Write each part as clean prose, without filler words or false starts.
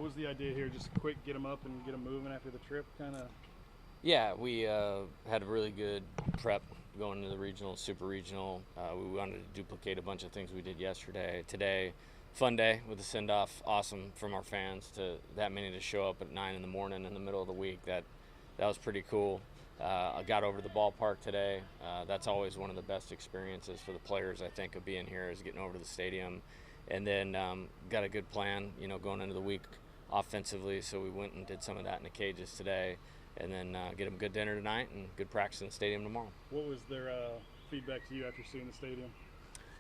What was the idea here? Just quick, get them up and get them moving after the trip, kind of. Yeah, we had a really good prep going to the regional, super regional. We wanted to duplicate a bunch of things we did yesterday. Today, fun day with the send-off. Awesome from our fans to that many to show up at 9 in the morning in the middle of the week. That was pretty cool. I got over to the ballpark today. That's always one of the best experiences for the players, I think, of being here is getting over to the stadium. And then got a good plan, going into the week offensively. So we went and did some of that in the cages today. And then get them good dinner tonight and good practice in the stadium tomorrow. What was their feedback to you after seeing the stadium?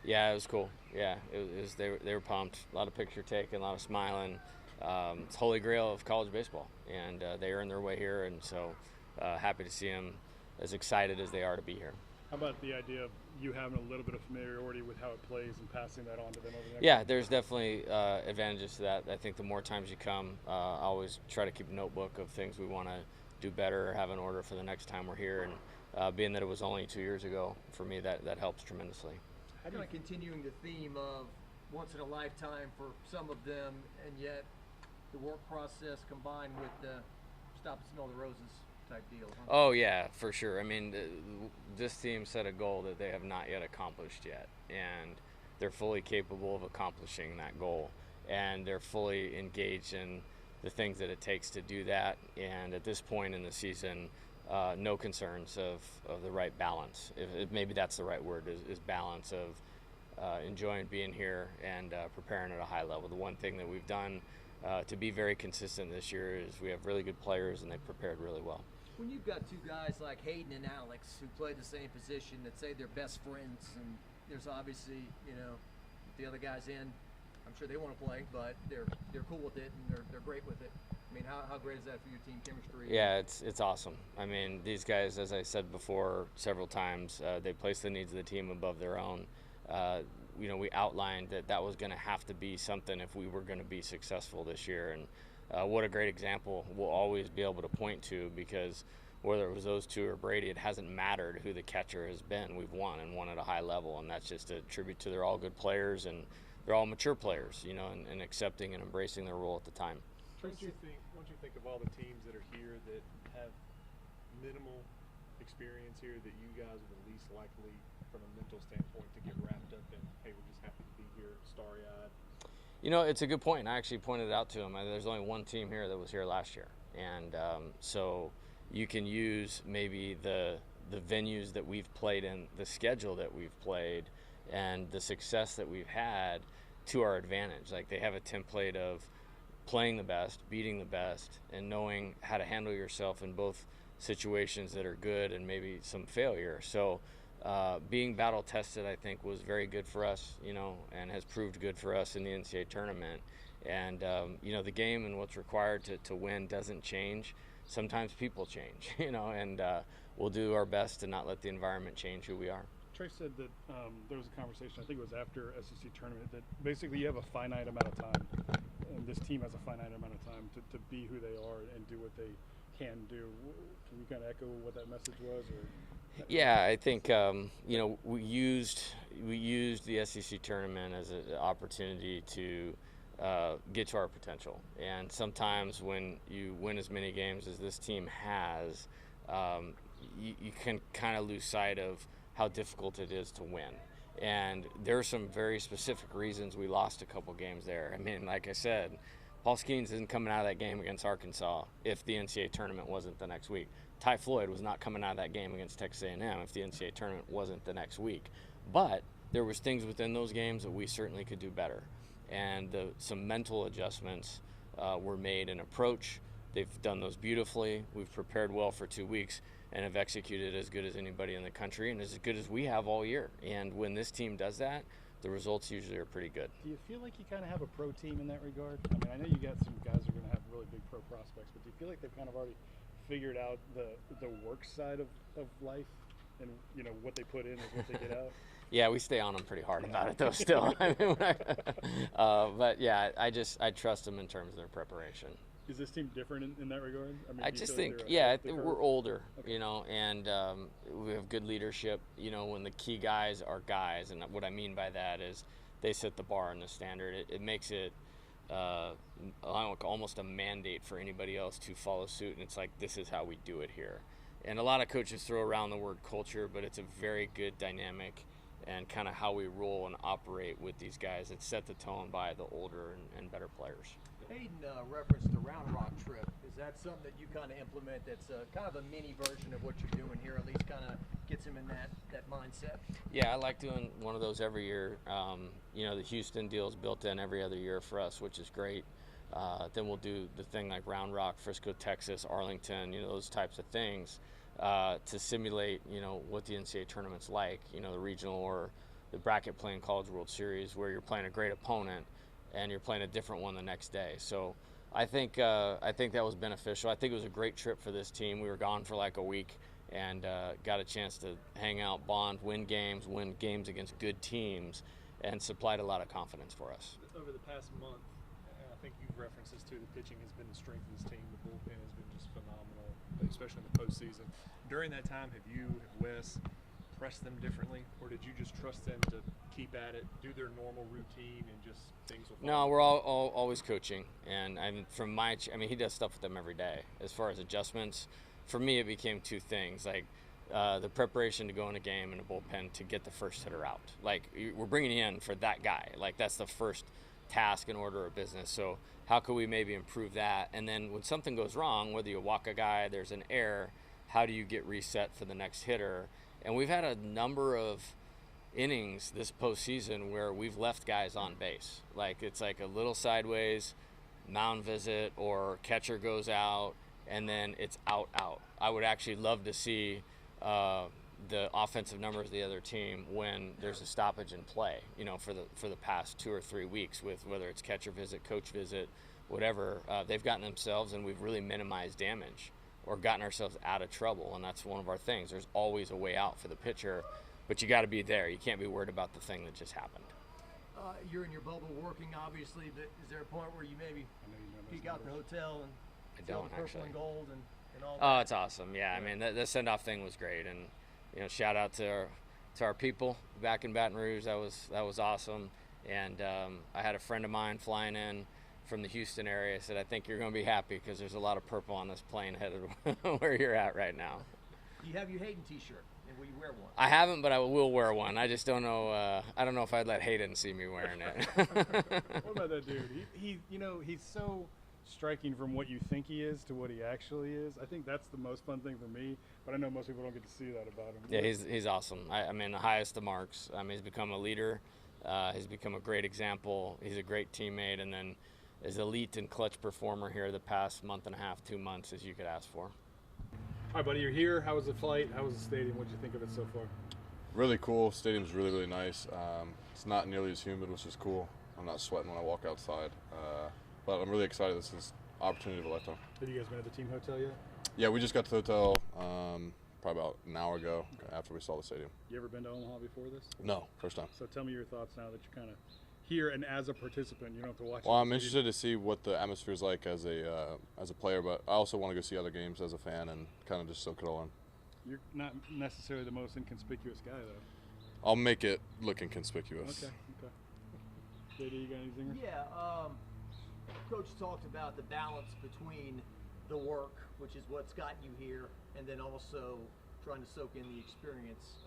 Yeah, it was cool. Yeah, it was they were pumped. A lot of picture taking, a lot of smiling. It's holy grail of college baseball, and they earned their way here, and so happy to see them as excited as they are to be here. How about the idea of you having a little bit of familiarity with how it plays and passing that on to them over the next Yeah, there's definitely advantages to that. I think the more times you come, I always try to keep a notebook of things we want to do better or have an order for the next time we're here. And being that it was only 2 years ago, for me, that helps tremendously. Kind of continuing the theme of once in a lifetime for some of them, and yet the work process combined with the stop and smell the roses type deal. Huh? Oh, yeah, for sure. I mean, this team set a goal that they have not yet accomplished yet, and they're fully capable of accomplishing that goal, and they're fully engaged in the things that it takes to do that. And at this point in the season, no concerns of the right balance. If maybe that's the right word, is balance of enjoying being here and preparing at a high level. The one thing that we've done to be very consistent this year is we have really good players and they've prepared really well. When you've got two guys like Hayden and Alex who play the same position that say they're best friends, and there's obviously, the other guys in, I'm sure they want to play, but they're cool with it and they're great with it. I mean, how great is that for your team chemistry? Yeah, it's awesome. I mean, these guys, as I said before several times, they place the needs of the team above their own. We outlined that was going to have to be something if we were going to be successful this year. And what a great example we'll always be able to point to, because whether it was those two or Brady, it hasn't mattered who the catcher has been. We've won and won at a high level, and that's just a tribute to they're all good players and they're all mature players, and accepting and embracing their role at the time. Don't you think of all the teams that are here that have minimal experience here, that you guys are the least likely from a mental standpoint to get wrapped up in, hey, we're just happy to be here, starry-eyed? It's a good point. I actually pointed it out to him. There's only one team here that was here last year. And so you can use maybe the venues that we've played in, the schedule that we've played, and the success that we've had to our advantage. Like, they have a template of playing the best, beating the best, and knowing how to handle yourself in both situations that are good and maybe some failure. So being battle tested, I think, was very good for us, and has proved good for us in the NCAA tournament. And the game and what's required to win doesn't change. Sometimes people change, and we'll do our best to not let the environment change who we are. Tre said that there was a conversation, I think it was after SEC tournament, that basically you have a finite amount of time, and this team has a finite amount of time to be who they are and do what they can do. Can you kind of echo what that message was? Or? Yeah, I think we used the SEC tournament as an opportunity to get to our potential. And sometimes when you win as many games as this team has, you can kind of lose sight of how difficult it is to win. And there are some very specific reasons we lost a couple games there. I mean, like I said, Paul Skeens isn't coming out of that game against Arkansas if the NCAA tournament wasn't the next week. Ty Floyd was not coming out of that game against Texas A&M if the NCAA tournament wasn't the next week. But there was things within those games that we certainly could do better. And some mental adjustments were made in approach. They've done those beautifully. We've prepared well for 2 weeks and have executed as good as anybody in the country and as good as we have all year. And when this team does that, the results usually are pretty good. Do you feel like you kind of have a pro team in that regard? I mean, I know you got some guys who are going to have really big pro prospects, but do you feel like they've kind of already figured out the work side of life, and what they put in is what they get out? Yeah, we stay on them pretty hard about it though still. But yeah, I trust them in terms of their preparation. Is this team different in that regard? I mean, I just think, I think we're older, okay. And we have good leadership, when the key guys are guys. And what I mean by that is they set the bar and the standard. It makes it almost a mandate for anybody else to follow suit, and it's like, this is how we do it here. And a lot of coaches throw around the word culture, but it's a very good dynamic and kind of how we roll and operate with these guys. It's set the tone by the older and better players. Hayden referenced the Round Rock trip. Is that something that you kind of implement that's kind of a mini version of what you're doing here, at least kind of gets him in that mindset? Yeah, I like doing one of those every year. The Houston deal is built in every other year for us, which is great. Then we'll do the thing like Round Rock, Frisco, Texas, Arlington, those types of things to simulate, what the NCAA tournament's like, the regional or the bracket playing College World Series, where you're playing a great opponent and you're playing a different one the next day. So I think that was beneficial. I think it was a great trip for this team. We were gone for like a week and got a chance to hang out, bond, win games against good teams, and supplied a lot of confidence for us. Over the past month, I think you've referenced this too, the pitching has been the strength of this team. The bullpen has been just phenomenal, especially in the postseason. During that time, have Wes, pressed them differently, or did you just trust them to keep at it, do their normal routine, and just things will fall? No, we're always coaching, and he does stuff with them every day. As far as adjustments, for me, it became two things, like the preparation to go in a game and a bullpen to get the first hitter out. Like, we're bringing you in for that guy. Like, that's the first task and order of business. So how could we maybe improve that? And then when something goes wrong, whether you walk a guy, there's an error, how do you get reset for the next hitter? And we've had a number of innings this postseason where we've left guys on base. Like, it's like a little sideways mound visit, or catcher goes out and then it's out. I would actually love to see the offensive numbers of the other team when there's a stoppage in play, for the past 2 or 3 weeks, with whether it's catcher visit, coach visit, whatever. They've gotten themselves, and we've really minimized damage or gotten ourselves out of trouble, and that's one of our things. There's always a way out for the pitcher, but you got to be there. You can't be worried about the thing that just happened. You're in your bubble working, obviously, but is there a point where you maybe peek out the hotel and feel the purple actually. and gold and all that? Oh, it's awesome. Yeah, I mean, the send-off thing was great, and shout out to our people back in Baton Rouge. That was awesome. And I had a friend of mine flying in from the Houston area. Said, I think you're going to be happy because there's a lot of purple on this plane headed where you're at right now. You have your Hayden t-shirt, and will you wear one? I haven't, but I will wear one. I just don't know. I don't know if I'd let Hayden see me wearing it. What about that dude? He's so striking from what you think he is to what he actually is. I think that's the most fun thing for me, but I know most people don't get to see that about him. Yeah, he's awesome. I mean, the highest of marks. He's become a leader. He's become a great example. He's a great teammate, and then as elite and clutch performer here the past month and a half, 2 months, as you could ask for. All right, buddy, you're here. How was the flight? How was the stadium? What did you think of it so far? Really cool. Stadium's really, really nice. It's not nearly as humid, which is cool. I'm not sweating when I walk outside. But I'm really excited. This is an opportunity of a lifetime. Have you guys been at the team hotel yet? Yeah, we just got to the hotel probably about an hour ago after we saw the stadium. You ever been to Omaha before this? No, first time. So tell me your thoughts now that you're kind of here and as a participant. You don't have to watch. Well, I'm interested to see what the atmosphere is like as a player, but I also want to go see other games as a fan and kind of just soak it all in. You're not necessarily the most inconspicuous guy, though. I'll make it look inconspicuous. Okay. JD, you got anything? Yeah, Coach talked about the balance between the work, which is what's gotten you here, and then also trying to soak in the experience.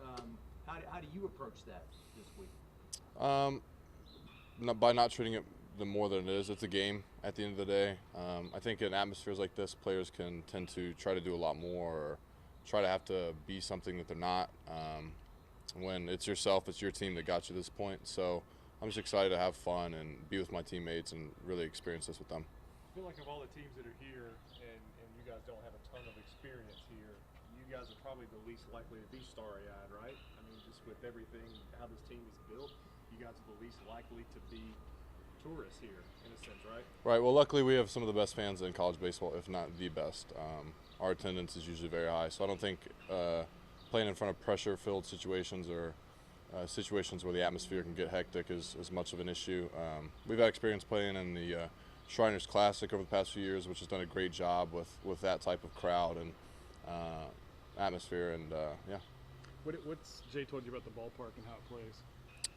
How do you approach that this week? By not treating it the more than it is. It's a game at the end of the day. I think in atmospheres like this, players can tend to try to do a lot more or try to have to be something that they're not. When it's yourself, it's your team that got you to this point. So I'm just excited to have fun and be with my teammates and really experience this with them. I feel like of all the teams that are here, and you guys don't have a ton of experience here, you guys are probably the least likely to be starry-eyed, right? I mean, just with everything, how this team is built, you guys are the least likely to be tourists here, in a sense, right? Right. Well, luckily we have some of the best fans in college baseball, if not the best. Our attendance is usually very high, so I don't think playing in front of pressure-filled situations or situations where the atmosphere can get hectic is as much of an issue. We've had experience playing in the Shriners Classic over the past few years, which has done a great job with that type of crowd and atmosphere, and yeah. What's Jay told you about the ballpark and how it plays?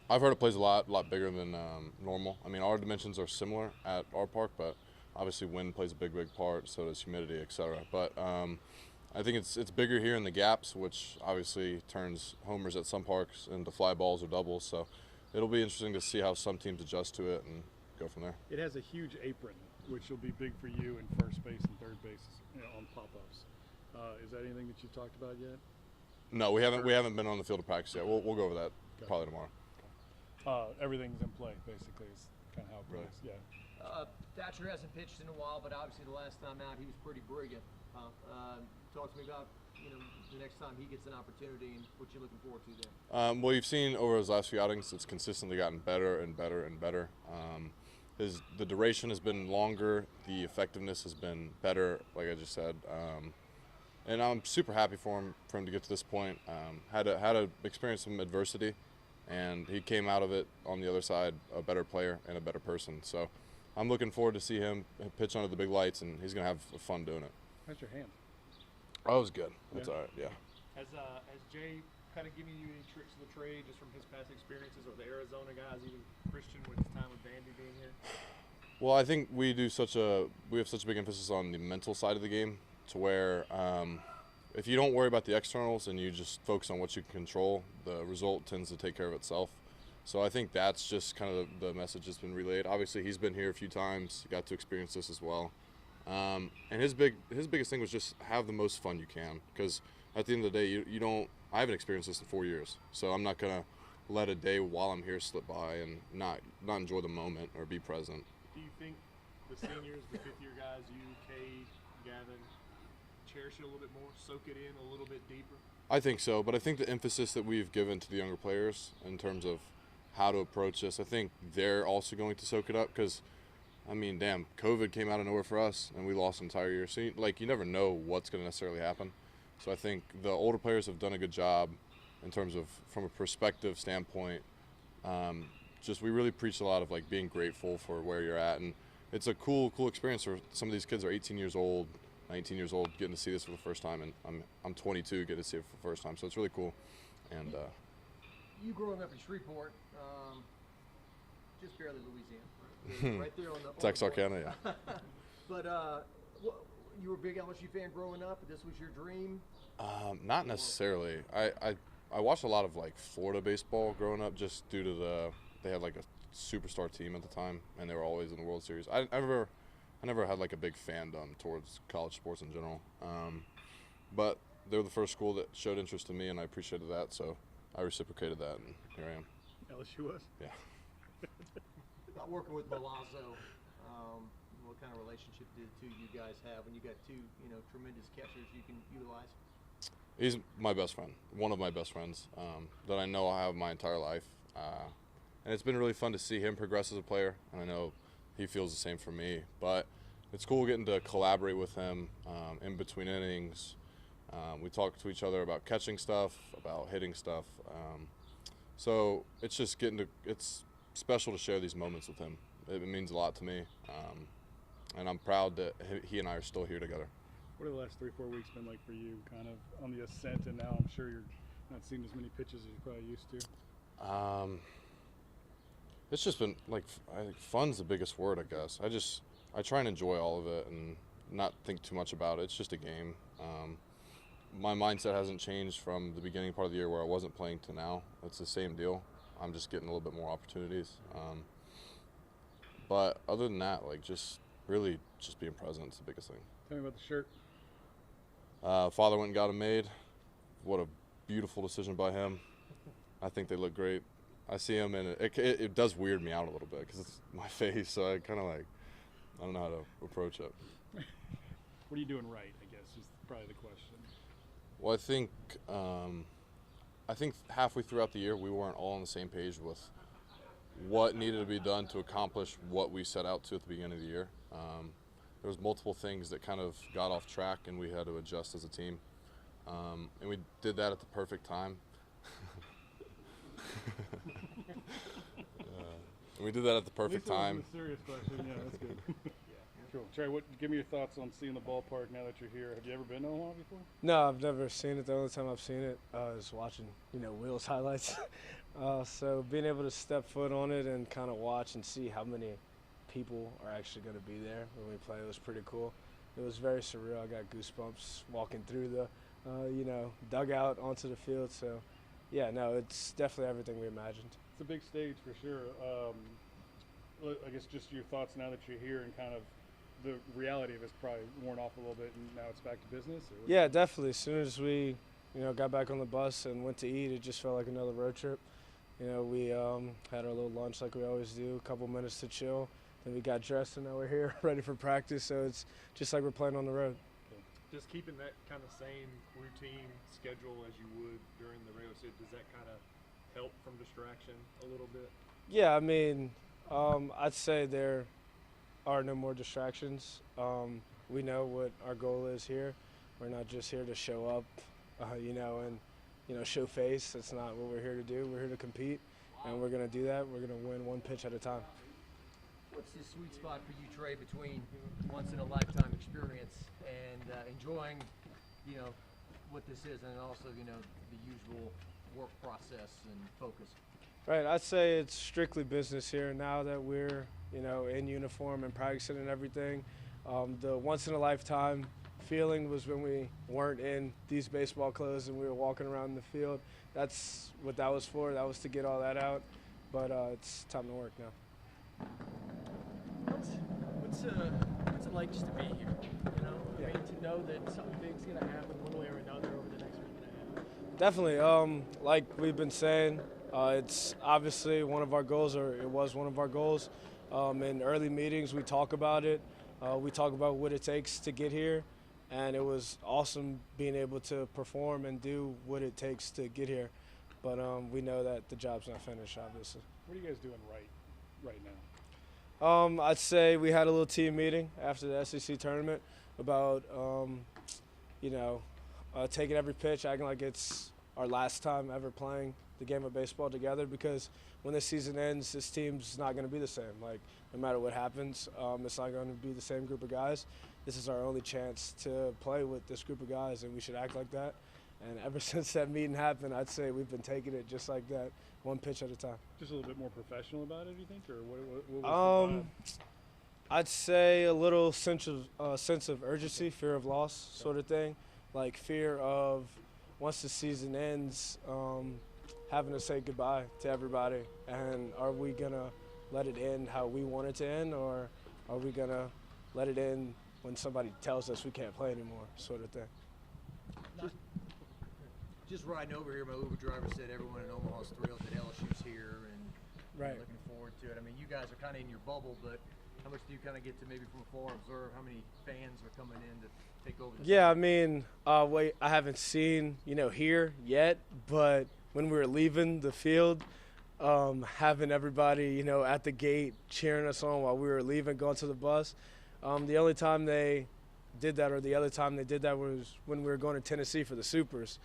I've heard it plays a lot bigger than normal. I mean, our dimensions are similar at our park, but obviously wind plays a big part, so does humidity, etc. But I think it's bigger here in the gaps, which obviously turns homers at some parks into fly balls or doubles. So it'll be interesting to see how some teams adjust to it and go from there. It has a huge apron, which will be big for you in first base and third base, on pop-ups. Is that anything that you've talked about yet? No, we haven't been on the field of practice yet. We'll go over that probably tomorrow. Everything's in play, basically, is kind of how it plays. Right. Yeah. Thatcher hasn't pitched in a while, but obviously the last time out he was pretty brilliant. Talk to me about the next time he gets an opportunity and what you're looking forward to there. Well, you've seen over his last few outings, it's consistently gotten better and better and better. The duration has been longer. The effectiveness has been better, like I just said. And I'm super happy for him to get to this point. Had to experience some adversity, and he came out of it on the other side a better player and a better person. So I'm looking forward to see him pitch under the big lights, and he's gonna have fun doing it. How's your hand? Oh, it was good. That's Yeah. all right. Yeah. Has Jay kind of given you any tricks of the trade just from his past experiences, or the Arizona guys, even Christian with his time with Vandy being here? Well, I think we have such a big emphasis on the mental side of the game, to where if you don't worry about the externals and you just focus on what you can control, the result tends to take care of itself. So I think that's just kind of the message that's been relayed. Obviously, he's been here a few times, got to experience this as well. And his biggest thing was just have the most fun you can, because at the end of the day, I haven't experienced this in 4 years, so I'm not gonna let a day while I'm here slip by and not enjoy the moment or be present. Do you think the seniors, the fifth-year guys, you, Cade, Gavin, cherish it a little bit more, soak it in a little bit deeper? I think so, but I think the emphasis that we've given to the younger players in terms of how to approach this, I think they're also going to soak it up, because I mean, damn, COVID came out of nowhere for us, and we lost an entire year. So, you never know what's going to necessarily happen. So I think the older players have done a good job in terms of, from a perspective standpoint, we really preach a lot of, being grateful for where you're at. And it's a cool experience for some of these kids are 18 years old, 19 years old, getting to see this for the first time. And I'm 22, getting to see it for the first time. So it's really cool. And you growing up in Shreveport, just barely Louisiana, right there on the Texarkana, yeah. But you were a big LSU fan growing up. This was your dream. Not necessarily. I watched a lot of Florida baseball growing up, just due to they had a superstar team at the time, and they were always in the World Series. I never had a big fandom towards college sports in general. But they were the first school that showed interest in me, and I appreciated that, so I reciprocated that, and here I am. LSU was? Yeah. About working with Milazzo, what kind of relationship do the two of you guys have when you got two, tremendous catchers you can utilize? He's my best friend, one of my best friends that I know I have my entire life. And it's been really fun to see him progress as a player, and I know he feels the same for me. But it's cool getting to collaborate with him in between innings. We talk to each other about catching stuff, about hitting stuff. So it's just it's special to share these moments with him. It means a lot to me. And I'm proud that he and I are still here together. What have the last 3-4 weeks been like for you, kind of on the ascent, and now I'm sure you're not seeing as many pitches as you're probably used to? It's just been I think fun's the biggest word, I guess. I try and enjoy all of it and not think too much about it. It's just a game. My mindset hasn't changed from the beginning part of the year where I wasn't playing to now. It's the same deal. I'm just getting a little bit more opportunities. But other than that, just really just being present is the biggest thing. Tell me about the shirt. Father went and got them made. What a beautiful decision by him. I think they look great. I see him, and it does weird me out a little bit because it's my face, so I kind of I don't know how to approach it. What are you doing right, I guess, is probably the question. Well, I think halfway throughout the year we weren't all on the same page with what needed to be done to accomplish what we set out to at the beginning of the year. There was multiple things that kind of got off track, and we had to adjust as a team. And we did that at the perfect time. And we did that at the perfect time. Serious question, yeah, that's good. Cool. Trey, give me your thoughts on seeing the ballpark now that you're here. Have you ever been to Omaha before? No, I've never seen it. The only time I've seen it is watching, Will's highlights. So being able to step foot on it and kind of watch and see how many people are actually going to be there when we play was pretty cool. It was very surreal. I got goosebumps walking through the, dugout onto the field. So, yeah, no, it's definitely everything we imagined. It's a big stage for sure. I guess just your thoughts now that you're here and kind of the reality of it's probably worn off a little bit and now it's back to business? Yeah, definitely. As soon as we, got back on the bus and went to eat, it just felt like another road trip. We had our little lunch like we always do, a couple minutes to chill. Then we got dressed and now we're here ready for practice. So it's just like we're playing on the road. Just keeping that kind of same routine schedule as you would during the regular season, does that kind of help from distraction a little bit? Yeah, I mean, I'd say there are no more distractions. We know what our goal is here. We're not just here to show up, and show face. That's not what we're here to do. We're here to compete, and we're going to do that. We're going to win one pitch at a time. What's the sweet spot for you, Trey, between once-in-a-lifetime experience and enjoying, what this is, and also, the usual work process and focus? Right, I'd say it's strictly business here now that we're, in uniform and practicing and everything. The once-in-a-lifetime feeling was when we weren't in these baseball clothes and we were walking around the field. That's what that was for. That was to get all that out. But it's time to work now. What's it like just to be here? I mean, to know that something big's going to happen one way or another over the next week and a half. Definitely. Like we've been saying, it's obviously one of our goals, or it was one of our goals. In early meetings, we talk about it. We talk about what it takes to get here, and it was awesome being able to perform and do what it takes to get here. But we know that the job's not finished, obviously. What are you guys doing right now? I'd say we had a little team meeting after the SEC tournament about, taking every pitch, acting like it's our last time ever playing the game of baseball together, because when this season ends, this team's not going to be the same. Like, no matter what happens, it's not going to be the same group of guys. This is our only chance to play with this group of guys, and we should act like that. And ever since that meeting happened, I'd say we've been taking it just like that, one pitch at a time. Just a little bit more professional about it, do you think? Or what was the vibe? I'd say a little sense of urgency, fear of loss sort of thing. Like fear of once the season ends, having to say goodbye to everybody. And are we going to let it end how we want it to end, or are we going to let it end when somebody tells us we can't play anymore, sort of thing. Just riding over here, my Uber driver said everyone in Omaha's thrilled that LSU's here and Right. looking forward to it. I mean, you guys are kind of in your bubble, but how much do you kind of get to maybe from afar observe how many fans are coming in to take over the Yeah, I city? mean, I haven't seen, here yet, but when we were leaving the field, having everybody, at the gate cheering us on while we were leaving, going to the bus. The only time they did that, or the other time they did that, was when we were going to Tennessee for the Supers.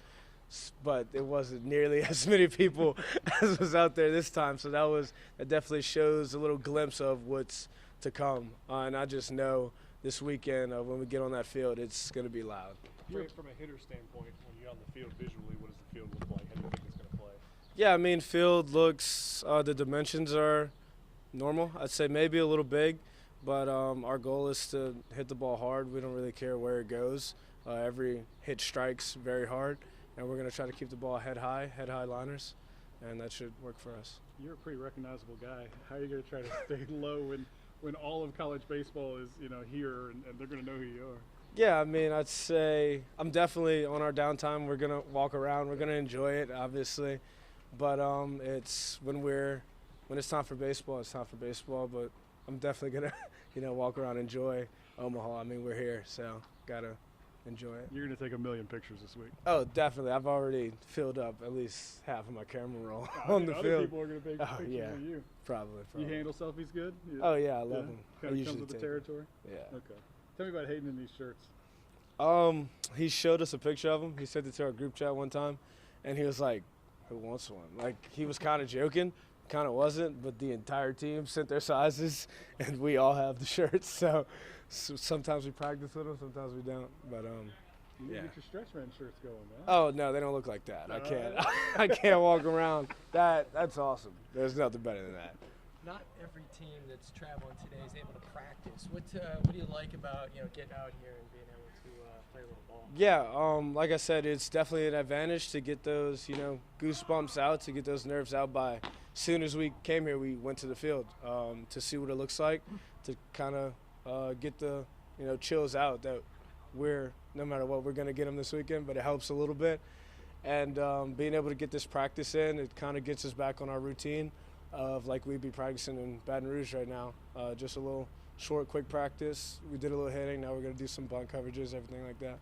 But it wasn't nearly as many people as was out there this time. So that definitely shows a little glimpse of what's to come. And I just know this weekend when we get on that field, it's going to be loud. From a hitter standpoint, when you're on the field visually, what does the field look like? How do you think it's going to play? Yeah, I mean, field looks, the dimensions are normal. I'd say maybe a little big, but our goal is to hit the ball hard. We don't really care where it goes. Every hit strikes very hard. And we're going to try to keep the ball head high liners, and that should work for us. You're a pretty recognizable guy. How are you going to try to stay low when all of college baseball is, here and they're going to know who you are? Yeah, I mean, I'd say I'm definitely on our downtime. We're going to walk around. We're going to enjoy it, obviously. But it's when it's time for baseball, it's time for baseball. But I'm definitely going to, walk around, enjoy Omaha. I mean, we're here, so got to enjoy it. You're going to take 1 million pictures this week. Oh, definitely. I've already filled up at least half of my camera roll I on think the other field. people are going to take pictures of you. Probably. You handle selfies good? Oh, yeah, I love them. Kind of comes with the territory? Yeah. Okay. Tell me about Hayden in these shirts. He showed us a picture of him. He sent it to our group chat one time, and he was like, "Who wants one?" Like, he was kind of joking, kind of wasn't, but the entire team sent their sizes, and we all have the shirts. So sometimes we practice with them, sometimes we don't. But You need yeah. to get your stretch man shirts going, man. Oh no, they don't look like that. I can't. I can't walk around. That's awesome. There's nothing better than that. Not every team that's traveling today is able to practice. What do you like about getting out here and being able to play a little ball? Yeah, like I said, it's definitely an advantage to get those goosebumps out, to get those nerves out. By as soon as we came here, we went to the field to see what it looks like, to kind of get the chills out that no matter what, we're going to get them this weekend, but it helps a little bit. And being able to get this practice in, it kind of gets us back on our routine of like we'd be practicing in Baton Rouge right now. Just a little short, quick practice. We did a little hitting. Now we're going to do some bunt coverages, everything like that.